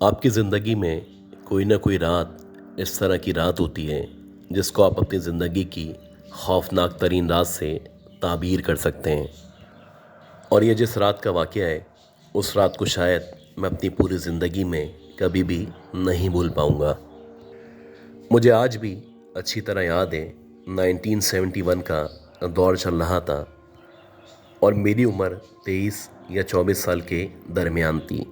आपकी ज़िंदगी में कोई ना कोई रात इस तरह की रात होती है जिसको आप अपनी ज़िंदगी की खौफनाक तरीन रात से ताबीर कर सकते हैं। और ये जिस रात का वाक़या है उस रात को शायद मैं अपनी पूरी ज़िंदगी में कभी भी नहीं भूल पाऊँगा। मुझे आज भी अच्छी तरह याद है 1971 का दौर चल रहा था और मेरी उम्र 23 या 24 साल के दरमियान थी।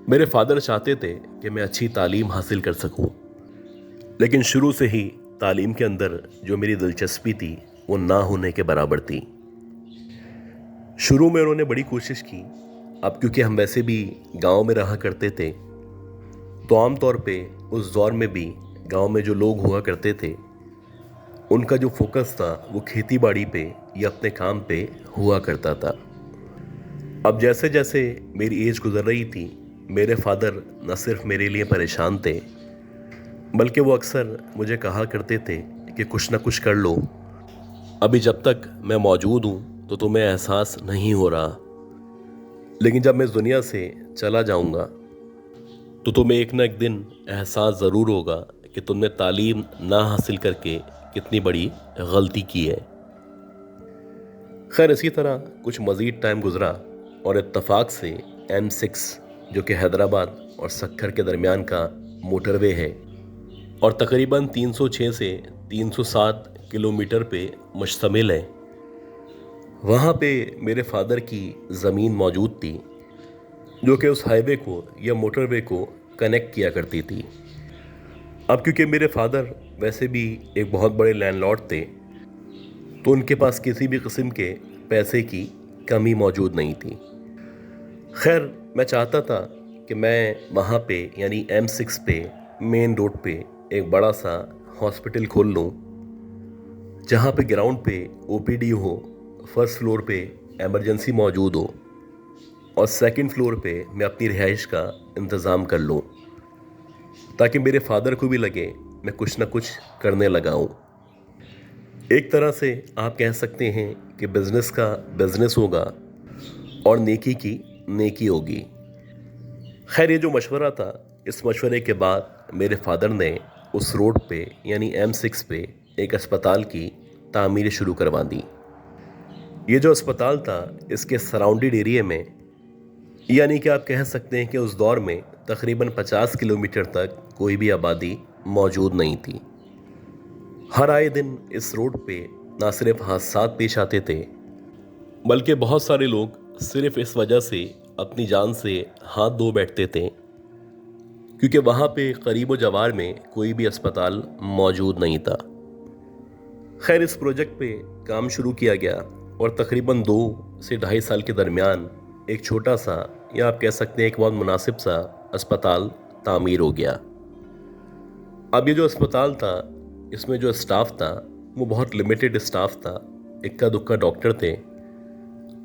मेरे फादर चाहते थे कि मैं अच्छी तालीम हासिल कर सकूं, लेकिन शुरू से ही तालीम के अंदर जो मेरी दिलचस्पी थी वो ना होने के बराबर थी। शुरू में उन्होंने बड़ी कोशिश की। अब क्योंकि हम वैसे भी गांव में रहा करते थे तो आम तौर पे उस दौर में भी गांव में जो लोग हुआ करते थे उनका जो फोकस था वो खेती बाड़ी पे या अपने काम पे हुआ करता था। अब जैसे जैसे मेरी एज गुजर रही थी मेरे फादर न सिर्फ मेरे लिए परेशान थे बल्कि वो अक्सर मुझे कहा करते थे कि कुछ ना कुछ कर लो, अभी जब तक मैं मौजूद हूँ तो तुम्हें एहसास नहीं हो रहा, लेकिन जब मैं इस दुनिया से चला जाऊँगा तो तुम्हें एक ना एक दिन एहसास ज़रूर होगा कि तुमने तालीम ना हासिल करके कितनी बड़ी गलती की है। खैर इसी तरह कुछ मज़ीद टाइम गुजरा और इत्तफाक से M6 जो कि हैदराबाद और सक्खर के दरमियान का मोटरवे है और तकरीबन 306 से 307 किलोमीटर पे मुश्तमिल है, वहाँ पे मेरे फादर की ज़मीन मौजूद थी जो कि उस हाईवे को या मोटरवे को कनेक्ट किया करती थी। अब क्योंकि मेरे फादर वैसे भी एक बहुत बड़े लैंडलॉर्ड थे तो उनके पास किसी भी किस्म के पैसे की कमी मौजूद नहीं थी। खैर मैं चाहता था कि मैं वहाँ पे यानी M6 पे मेन रोड पे एक बड़ा सा हॉस्पिटल खोल लूँ जहाँ पे ग्राउंड पे OPD हो, फर्स्ट फ्लोर पे एमरजेंसी मौजूद हो और सेकंड फ्लोर पे मैं अपनी रिहाइश का इंतज़ाम कर लूँ ताकि मेरे फादर को भी लगे मैं कुछ ना कुछ करने लगा हूँ। एक तरह से आप कह सकते हैं कि बिज़नेस का बिज़नेस होगा और नेकी की नेकी होगी। खैर ये जो मशवरा था, इस मशवरे के बाद मेरे फादर ने उस रोड पे यानी M6 पे एक अस्पताल की तामीर शुरू करवा दी। ये जो अस्पताल था इसके सराउंडेड एरिया में यानी कि आप कह सकते हैं कि उस दौर में तकरीबन 50 किलोमीटर तक कोई भी आबादी मौजूद नहीं थी। हर आए दिन इस रोड पे ना सिर्फ हादसा पेश आते थे बल्कि बहुत सारे लोग सिर्फ इस वजह से अपनी जान से हाथ धो बैठते थे क्योंकि वहाँ पे करीब जवार में कोई भी अस्पताल मौजूद नहीं था। खैर इस प्रोजेक्ट पे काम शुरू किया गया और तकरीबन 2 से 2.5 साल के दरमियान एक छोटा सा या आप कह सकते हैं एक बहुत मुनासिब सा अस्पताल तामीर हो गया। अब ये जो अस्पताल था इसमें जो स्टाफ था वो बहुत लिमिटेड स्टाफ था। इक्का दुक्का डॉक्टर थे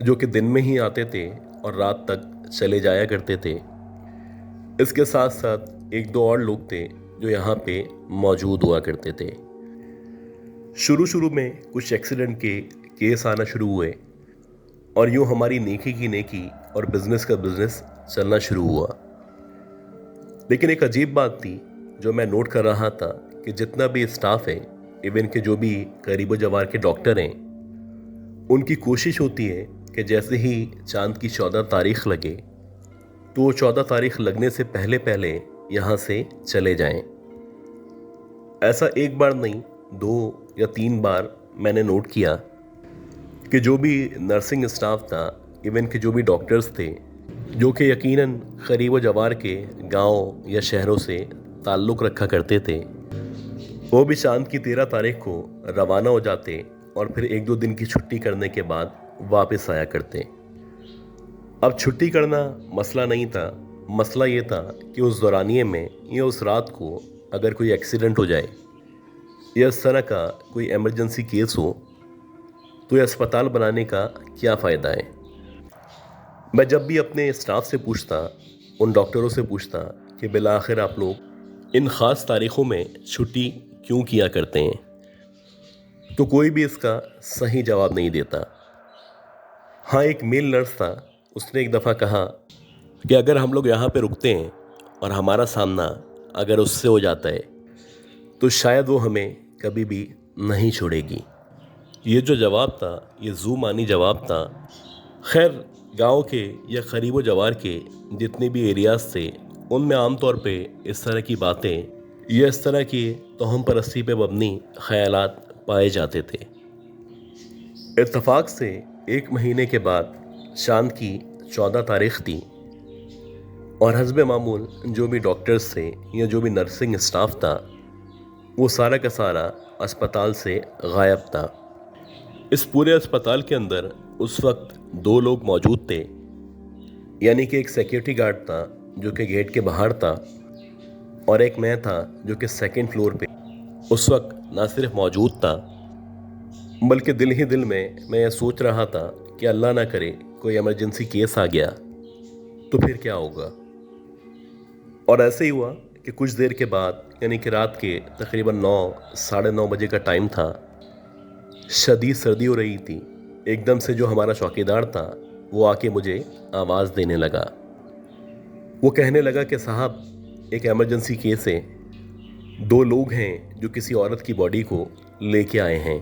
जो कि दिन में ही आते थे और रात तक चले जाया करते थे। इसके साथ साथ एक दो और लोग थे जो यहाँ पे मौजूद हुआ करते थे। शुरू शुरू में कुछ एक्सीडेंट के केस आना शुरू हुए और यूँ हमारी नेकी की नेकी और बिजनेस का बिजनेस चलना शुरू हुआ। लेकिन एक अजीब बात थी जो मैं नोट कर रहा था कि जितना भी स्टाफ है, इवन के जो भी करीबो जवार के डॉक्टर हैं, उनकी कोशिश होती है कि जैसे ही चांद की 14 तारीख लगे तो वो 14 तारीख लगने से पहले पहले यहाँ से चले जाएं। ऐसा एक बार नहीं 2 या 3 बार मैंने नोट किया कि जो भी नर्सिंग स्टाफ था, इवन के जो भी डॉक्टर्स थे जो कि यकीनन करीब जवार के गांव या शहरों से ताल्लुक़ रखा करते थे, वो भी चांद की 13 तारीख को रवाना हो जाते और फिर 1-2 दिन की छुट्टी करने के बाद वापस आया करते। अब छुट्टी करना मसला नहीं था, मसला ये था कि उस दौरानिए में या उस रात को अगर कोई एक्सीडेंट हो जाए या इस तरह का कोई इमरजेंसी केस हो तो ये अस्पताल बनाने का क्या फ़ायदा है। मैं जब भी अपने स्टाफ से पूछता, उन डॉक्टरों से पूछता कि बिला आखिर आप लोग इन ख़ास तारीख़ों में छुट्टी क्यों किया करते हैं, तो कोई भी इसका सही जवाब नहीं देता। हाँ, एक मेल नर्स था, उसने एक दफ़ा कहा कि अगर हम लोग यहाँ पे रुकते हैं और हमारा सामना अगर उससे हो जाता है तो शायद वो हमें कभी भी नहीं छोड़ेगी। ये जो जवाब था, ये ज़ू मानी जवाब था। खैर, गांव के या करीबो जवार के जितने भी एरियाज थे, उनमें आमतौर पे इस तरह की बातें या इस तरह की तोहम परस्ती पे मबनी ख्यालात पाए जाते थे। इत्तफाक से 1 महीने के बाद चांद की 14 तारीख थी और हस्बे मामूल जो भी डॉक्टर्स थे या जो भी नर्सिंग स्टाफ था, वो सारा का सारा अस्पताल से गायब था। इस पूरे अस्पताल के अंदर उस वक्त 2 लोग मौजूद थे, यानी कि एक सिक्योरिटी गार्ड था जो कि गेट के बाहर था, और एक मैं था जो कि सेकंड फ्लोर पे उस वक्त ना सिर्फ मौजूद था, बल्कि दिल ही दिल में मैं यह सोच रहा था कि अल्लाह ना करे कोई इमरजेंसी केस आ गया तो फिर क्या होगा। और ऐसे ही हुआ कि कुछ देर के बाद, यानी कि रात के तकरीबन 9 साढ़े 9 बजे का टाइम था। शदीद सर्दी हो रही थी। एकदम से जो हमारा चौकीदार था वो आके मुझे आवाज़ देने लगा। वो कहने लगा कि साहब, एक इमरजेंसी केस है, 2 लोग हैं जो किसी औरत की बॉडी को लेके आए हैं।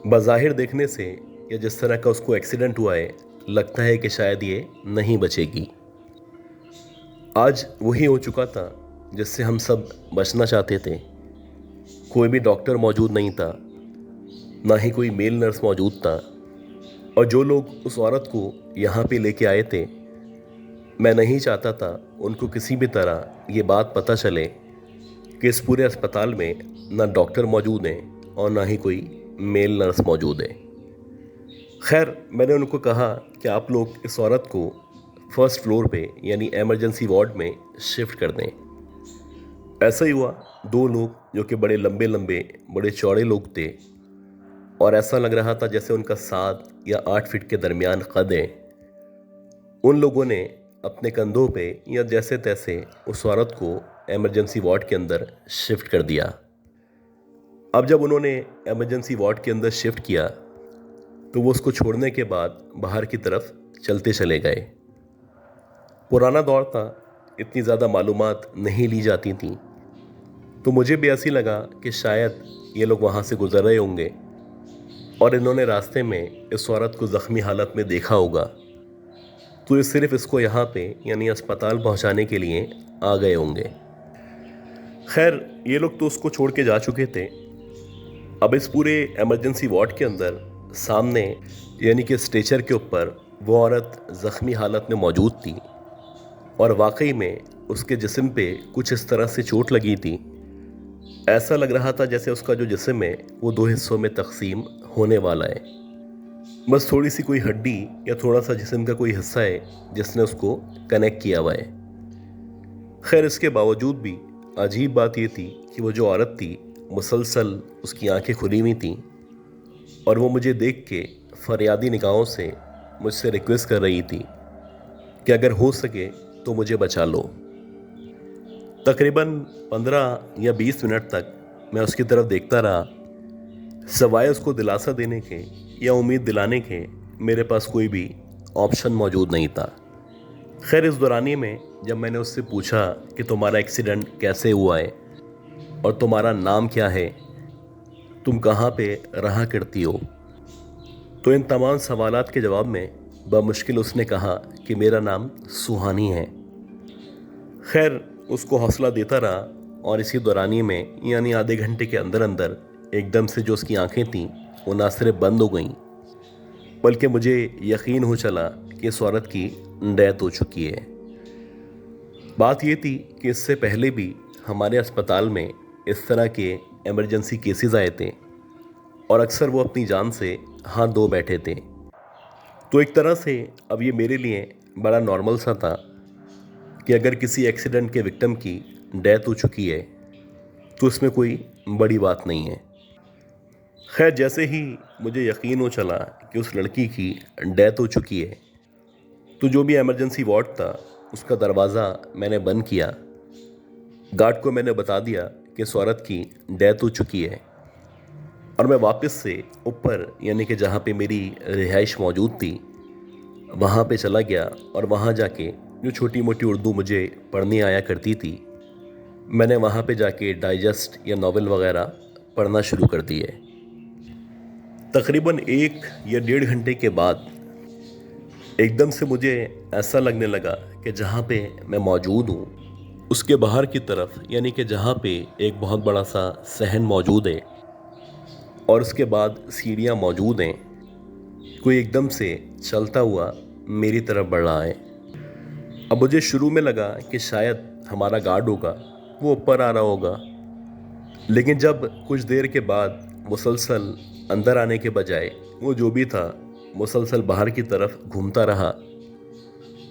बज़ाहिर देखने से या जिस तरह का उसको एक्सीडेंट हुआ है, लगता है कि शायद ये नहीं बचेगी। आज वही हो चुका था जिससे हम सब बचना चाहते थे। कोई भी डॉक्टर मौजूद नहीं था, ना ही कोई मेल नर्स मौजूद था, और जो लोग उस औरत को यहाँ पे लेके आए थे, मैं नहीं चाहता था उनको किसी भी तरह ये बात पता चले कि इस पूरे अस्पताल में ना डॉक्टर मौजूद हैं और ना ही कोई मेल नर्स मौजूद है। खैर, मैंने उनको कहा कि आप लोग इस औरत को फर्स्ट फ्लोर पे यानी इमरजेंसी वार्ड में शिफ्ट कर दें। ऐसा ही हुआ। 2 लोग जो कि बड़े लंबे लंबे बड़े चौड़े लोग थे और ऐसा लग रहा था जैसे उनका 7 या 8 फीट के दरमियान कद है, उन लोगों ने अपने कंधों पे या जैसे तैसे उस औरत को इमरजेंसी वार्ड के अंदर शिफ्ट कर दिया। अब जब उन्होंने इमरजेंसी वार्ड के अंदर शिफ्ट किया तो वो उसको छोड़ने के बाद बाहर की तरफ चलते चले गए। पुराना दौर था, इतनी ज़्यादा मालूमात नहीं ली जाती थी, तो मुझे भी ऐसी लगा कि शायद ये लोग वहाँ से गुजर रहे होंगे और इन्होंने रास्ते में इस औरत को ज़ख्मी हालत में देखा होगा, तो ये सिर्फ इसको यहाँ पे यानी अस्पताल पहुँचाने के लिए आ गए होंगे। खैर, ये लोग तो उसको छोड़ के जा चुके थे। अब इस पूरे इमरजेंसी वार्ड के अंदर सामने यानी कि स्ट्रेचर के ऊपर वो औरत ज़ख्मी हालत में मौजूद थी और वाकई में उसके जिस्म पे कुछ इस तरह से चोट लगी थी। ऐसा लग रहा था जैसे उसका जो जिस्म है वो 2 हिस्सों में तकसीम होने वाला है। बस थोड़ी सी कोई हड्डी या थोड़ा सा जिस्म का कोई हिस्सा है जिसने उसको कनेक्ट किया हुआ है। खैर, इसके बावजूद भी अजीब बात ये थी कि वो जो औरत थी, मुसलसल उसकी आंखें खुली हुई थीं और वो मुझे देख के फरियादी निगाहों से मुझसे रिक्वेस्ट कर रही थी कि अगर हो सके तो मुझे बचा लो। तकरीबन 15 या 20 मिनट तक मैं उसकी तरफ देखता रहा। सवाए उसको दिलासा देने के या उम्मीद दिलाने के मेरे पास कोई भी ऑप्शन मौजूद नहीं था। खैर, इस दौरानिए में जब मैंने उससे पूछा कि तुम्हारा एक्सीडेंट कैसे हुआ है और तुम्हारा नाम क्या है, तुम कहाँ पे रहा करती हो, तो इन तमाम सवालात के जवाब में बमुश्किल उसने कहा कि मेरा नाम सुहानी है। खैर, उसको हौसला देता रहा और इसी दौरानिए में यानी आधे घंटे के अंदर अंदर एकदम से जो उसकी आंखें थीं वो ना सिर्फ बंद हो गईं, बल्कि मुझे यकीन हो चला कि इस औरत की डेथ हो चुकी है। बात ये थी कि इससे पहले भी हमारे अस्पताल में इस तरह के इमरजेंसी केसेस आए थे और अक्सर वो अपनी जान से हाथ धो बैठे थे। तो एक तरह से अब ये मेरे लिए बड़ा नॉर्मल सा था कि अगर किसी एक्सीडेंट के विक्टिम की डेथ हो चुकी है तो इसमें कोई बड़ी बात नहीं है। खैर, जैसे ही मुझे यकीन हो चला कि उस लड़की की डेथ हो चुकी है, तो जो भी इमरजेंसी वार्ड था उसका दरवाज़ा मैंने बंद किया। गार्ड को मैंने बता दिया कि इस औरत की डेथ हो चुकी है और मैं वापस से ऊपर यानी कि जहाँ पे मेरी रिहाइश मौजूद थी वहाँ पे चला गया और वहाँ जाके जो छोटी मोटी उर्दू मुझे पढ़नी आया करती थी, मैंने वहाँ पे जाके डाइजेस्ट या नॉवेल वगैरह पढ़ना शुरू कर दिए। तकरीबन 1 या 1.5 घंटे के बाद एकदम से मुझे ऐसा लगने लगा कि जहाँ पे मैं मौजूद हूँ उसके बाहर की तरफ, यानी कि जहाँ पे एक बहुत बड़ा सा सहन मौजूद है और उसके बाद सीढ़ियाँ मौजूद हैं, कोई एकदम से चलता हुआ मेरी तरफ बढ़ रहा है। अब मुझे शुरू में लगा कि शायद हमारा गार्ड होगा, वो ऊपर आ रहा होगा, लेकिन जब कुछ देर के बाद मुसलसल अंदर आने के बजाय वो जो भी था मुसलसल बाहर की तरफ घूमता रहा,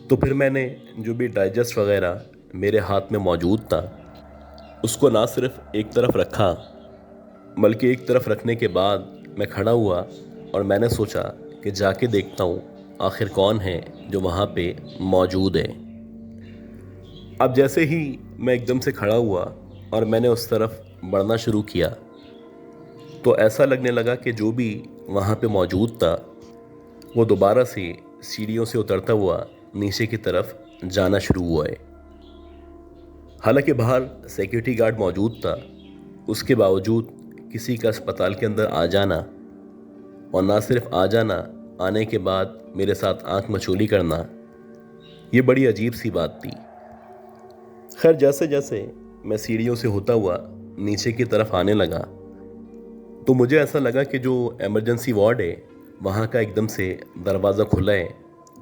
तो फिर मैंने जो भी डाइजेस्ट वगैरह मेरे हाथ में मौजूद था उसको ना सिर्फ एक तरफ रखा, बल्कि एक तरफ रखने के बाद मैं खड़ा हुआ और मैंने सोचा कि जाके देखता हूँ आखिर कौन है जो वहाँ पे मौजूद है। अब जैसे ही मैं एकदम से खड़ा हुआ और मैंने उस तरफ बढ़ना शुरू किया, तो ऐसा लगने लगा कि जो भी वहाँ पे मौजूद था वो दोबारा से सीढ़ियों से उतरता हुआ नीचे की तरफ जाना शुरू हुआ है। हालांकि बाहर सिक्योरिटी गार्ड मौजूद था, उसके बावजूद किसी का अस्पताल के अंदर आ जाना, और ना सिर्फ आ जाना, आने के बाद मेरे साथ आंख मचोली करना, ये बड़ी अजीब सी बात थी। खैर, जैसे जैसे मैं सीढ़ियों से होता हुआ नीचे की तरफ आने लगा तो मुझे ऐसा लगा कि जो इमरजेंसी वार्ड है वहाँ का एकदम से दरवाज़ा खुला है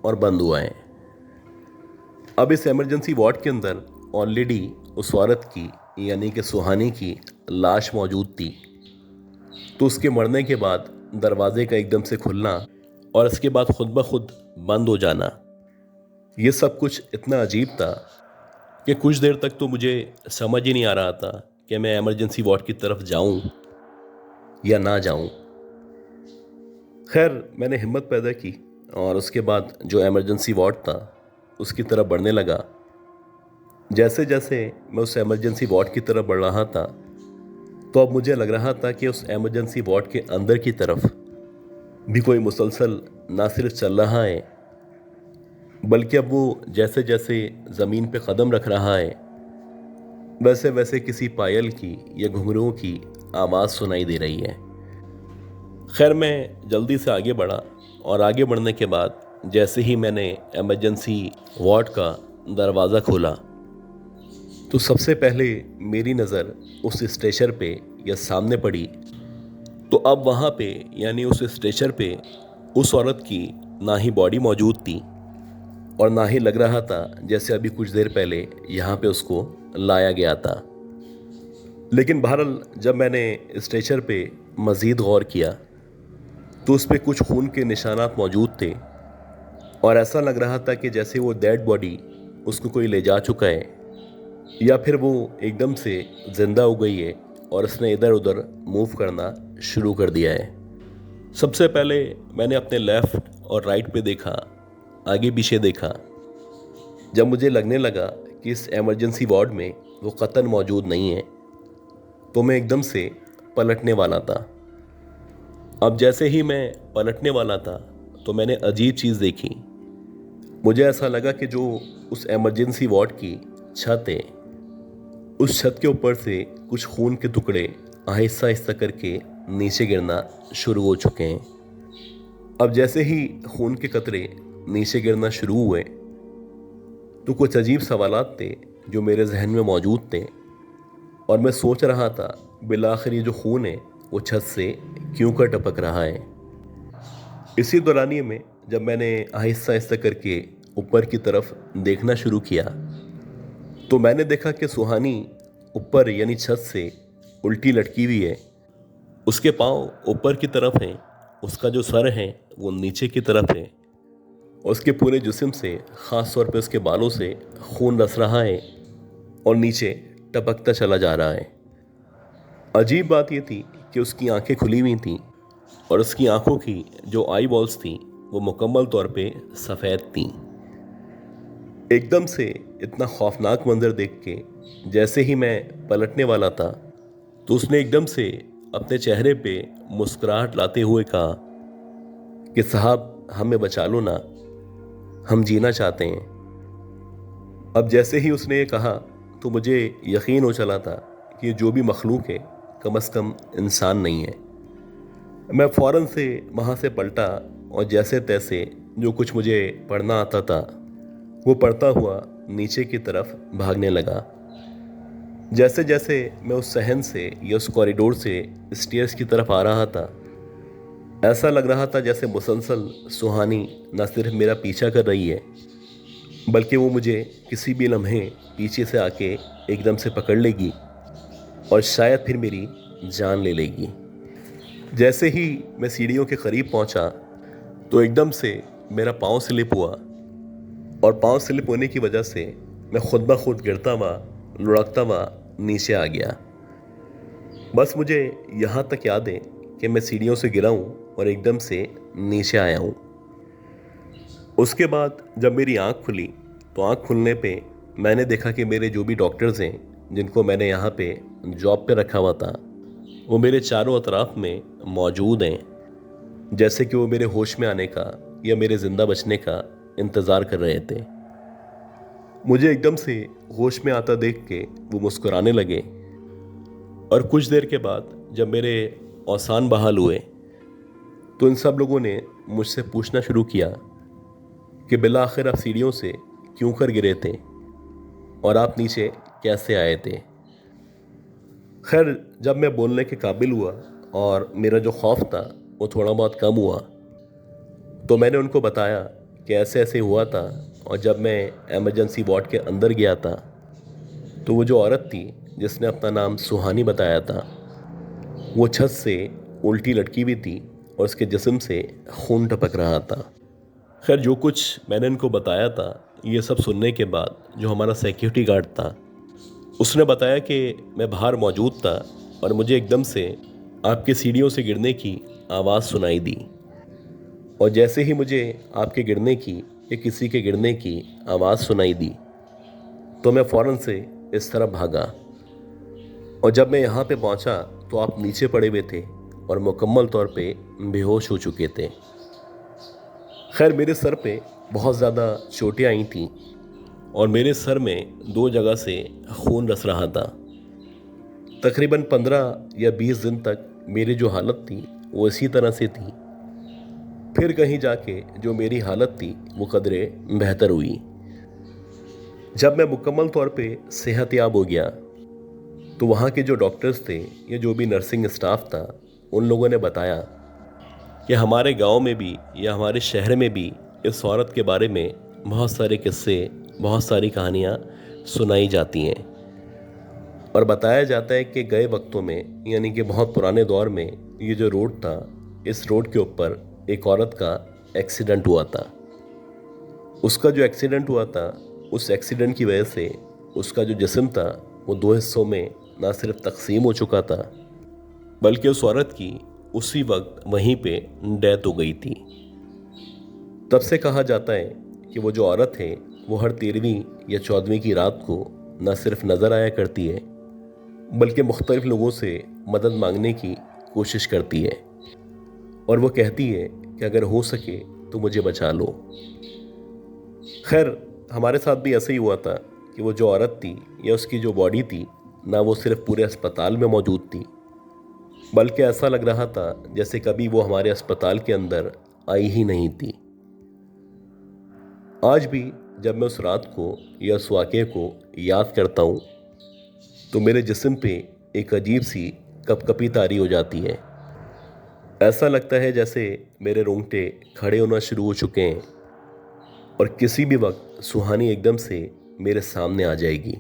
और बंद हुआ है। अब इस इमरजेंसी वार्ड के अंदर ऑलरेडी उस औरत की, यानी कि सुहानी की लाश मौजूद थी। तो उसके मरने के बाद दरवाजे का एकदम से खुलना और इसके बाद खुद ब खुद बंद हो जाना, ये सब कुछ इतना अजीब था कि कुछ देर तक तो मुझे समझ ही नहीं आ रहा था कि मैं इमरजेंसी वार्ड की तरफ जाऊं या ना जाऊं। खैर, मैंने हिम्मत पैदा की और उसके बाद जो इमरजेंसी वार्ड था उसकी तरफ बढ़ने लगा। जैसे जैसे मैं उस इमरजेंसी वार्ड की तरफ बढ़ रहा था तो अब मुझे लग रहा था कि उस इमरजेंसी वार्ड के अंदर की तरफ भी कोई मुसलसल ना सिर्फ चल रहा है, बल्कि अब वो जैसे जैसे ज़मीन पे कदम रख रहा है वैसे वैसे किसी पायल की या घुंघरुओं की आवाज़ सुनाई दे रही है। खैर, मैं जल्दी से आगे बढ़ा और आगे बढ़ने के बाद जैसे ही मैंने इमरजेंसी वार्ड का दरवाज़ा खोला तो सबसे पहले मेरी नज़र उस स्ट्रेचर पे या सामने पड़ी। तो अब वहाँ पे, यानी उस स्ट्रेचर पे, उस औरत की ना ही बॉडी मौजूद थी और ना ही लग रहा था जैसे अभी कुछ देर पहले यहाँ पे उसको लाया गया था। लेकिन बहरहाल जब मैंने स्ट्रेचर पे मज़ीद गौर किया तो उस पर कुछ खून के निशानात मौजूद थे और ऐसा लग रहा था कि जैसे वो डेड बॉडी उसको कोई ले जा चुका है या फिर वो एकदम से ज़िंदा हो गई है और उसने इधर उधर मूव करना शुरू कर दिया है। सबसे पहले मैंने अपने लेफ़्ट और राइट पे देखा, आगे पीछे देखा। जब मुझे लगने लगा कि इस इमरजेंसी वार्ड में वो कतन मौजूद नहीं है तो मैं एकदम से पलटने वाला था। अब जैसे ही मैं पलटने वाला था तो मैंने अजीब चीज़ देखी। मुझे ऐसा लगा कि जो उस इमरजेंसी वार्ड की छत है, उस छत के ऊपर से कुछ खून के टुकड़े आहिस्ता आहिस्ता करके नीचे गिरना शुरू हो चुके हैं। अब जैसे ही खून के कतरे नीचे गिरना शुरू हुए तो कुछ अजीब सवालात थे जो मेरे जहन में मौजूद थे और मैं सोच रहा था बिलाखिर ये जो खून है वो छत से क्यों कर टपक रहा है। इसी दौरानिए में जब मैंने आहिस्ता आहिस्ता करके ऊपर की तरफ देखना शुरू किया तो मैंने देखा कि सुहानी ऊपर, यानी छत से उल्टी लटकी हुई है। उसके पाँव ऊपर की तरफ हैं, उसका जो सर है वो नीचे की तरफ है, उसके पूरे जिस्म से, ख़ास तौर पे उसके बालों से खून रस रहा है और नीचे टपकता चला जा रहा है। अजीब बात ये थी कि उसकी आंखें खुली हुई थीं और उसकी आंखों की जो आई बॉल्स थीं वो मुकम्मल तौर पे सफ़ेद थीं। एकदम से इतना खौफनाक मंजर देख के जैसे ही मैं पलटने वाला था तो उसने एकदम से अपने चेहरे पे मुस्कुराहट लाते हुए कहा कि साहब, हमें बचा लो ना, हम जीना चाहते हैं। अब जैसे ही उसने ये कहा तो मुझे यकीन हो चला था कि ये जो भी मखलूक है कम से कम इंसान नहीं है। मैं फ़ौरन से वहाँ से पलटा और जैसे तैसे जो कुछ मुझे पढ़ना आता था वो पढ़ता हुआ नीचे की तरफ भागने लगा। जैसे जैसे मैं उस सहन से या उस कॉरिडोर से स्टेयर्स की तरफ आ रहा था, ऐसा लग रहा था जैसे मुसलसल सुहानी न सिर्फ मेरा पीछा कर रही है बल्कि वो मुझे किसी भी लम्हे पीछे से आके एकदम से पकड़ लेगी और शायद फिर मेरी जान ले लेगी। जैसे ही मैं सीढ़ियों के करीब पहुंचा तो एकदम से मेरा पाँव स्लिप हुआ और पाँव स्लिप होने की वजह से मैं खुद ब खुद गिरता हुआ लुढ़कता हुआ नीचे आ गया। बस मुझे यहाँ तक याद है कि मैं सीढ़ियों से गिरा हूँ और एकदम से नीचे आया हूँ। उसके बाद जब मेरी आँख खुली तो आँख खुलने पे मैंने देखा कि मेरे जो भी डॉक्टर्स हैं जिनको मैंने यहाँ पे जॉब पे रखा हुआ था वो मेरे चारों अतराफ में मौजूद हैं, जैसे कि वो मेरे होश में आने का या मेरे ज़िंदा बचने का इंतज़ार कर रहे थे। मुझे एकदम से होश में आता देख के वो मुस्कुराने लगे और कुछ देर के बाद जब मेरे औसान बहाल हुए तो इन सब लोगों ने मुझसे पूछना शुरू किया कि बिला आखिर आप सीढ़ियों से क्यों कर गिरे थे और आप नीचे कैसे आए थे। खैर जब मैं बोलने के काबिल हुआ और मेरा जो खौफ था वो थोड़ा बहुत कम हुआ तो मैंने उनको बताया कि ऐसे ऐसे हुआ था और जब मैं एमरजेंसी वार्ड के अंदर गया था तो वो जो औरत थी जिसने अपना नाम सुहानी बताया था वो छत से उल्टी लटकी हुई थी और उसके जिस्म से खून टपक रहा था। खैर जो कुछ मैंने इनको बताया था ये सब सुनने के बाद जो हमारा सिक्योरिटी गार्ड था उसने बताया कि मैं बाहर मौजूद था और मुझे एकदम से आपके सीढ़ियों से गिरने की आवाज़ सुनाई दी और जैसे ही मुझे आपके गिरने की या किसी के गिरने की आवाज़ सुनाई दी तो मैं फ़ौरन से इस तरफ भागा और जब मैं यहाँ पे पहुँचा तो आप नीचे पड़े हुए थे और मुकम्मल तौर पे बेहोश हो चुके थे। खैर मेरे सर पे बहुत ज़्यादा चोटें आई थीं और मेरे सर में 2 जगह से खून रस रहा था। तकरीबन 15 या 20 दिन तक मेरी जो हालत थी वो इसी तरह से थी। फिर कहीं जाके जो मेरी हालत थी वो कदरे बेहतर हुई। जब मैं मुकम्मल तौर पे सेहतयाब हो गया तो वहाँ के जो डॉक्टर्स थे या जो भी नर्सिंग स्टाफ था उन लोगों ने बताया कि हमारे गांव में भी या हमारे शहर में भी इस औरत के बारे में बहुत सारे किस्से, बहुत सारी कहानियाँ सुनाई जाती हैं और बताया जाता है कि गए वक्तों में यानी कि बहुत पुराने दौर में ये जो रोड था इस रोड के ऊपर एक औरत का एक्सीडेंट हुआ था। उसका जो एक्सीडेंट हुआ था उस एक्सीडेंट की वजह से उसका जो जिस्म था वो 2 हिस्सों में ना सिर्फ तकसीम हो चुका था बल्कि उस औरत की उसी वक्त वहीं पे डेथ हो गई थी। तब से कहा जाता है कि वो जो औरत है वो हर 13वीं या 14वीं की रात को न सिर्फ नज़र आया करती है बल्कि मुख्तलिफ लोगों से मदद मांगने की कोशिश करती है और वो कहती है कि अगर हो सके तो मुझे बचा लो। खैर हमारे साथ भी ऐसे ही हुआ था कि वो जो औरत थी या उसकी जो बॉडी थी ना वो सिर्फ पूरे अस्पताल में मौजूद थी बल्कि ऐसा लग रहा था जैसे कभी वो हमारे अस्पताल के अंदर आई ही नहीं थी। आज भी जब मैं उस रात को या उस वाक़े को याद करता हूँ तो मेरे जिस्म पे एक अजीब सी कपकपी तारी हो जाती है। ऐसा लगता है जैसे मेरे रोंगटे खड़े होना शुरू हो चुके हैं और किसी भी वक्त सुहानी एकदम से मेरे सामने आ जाएगी।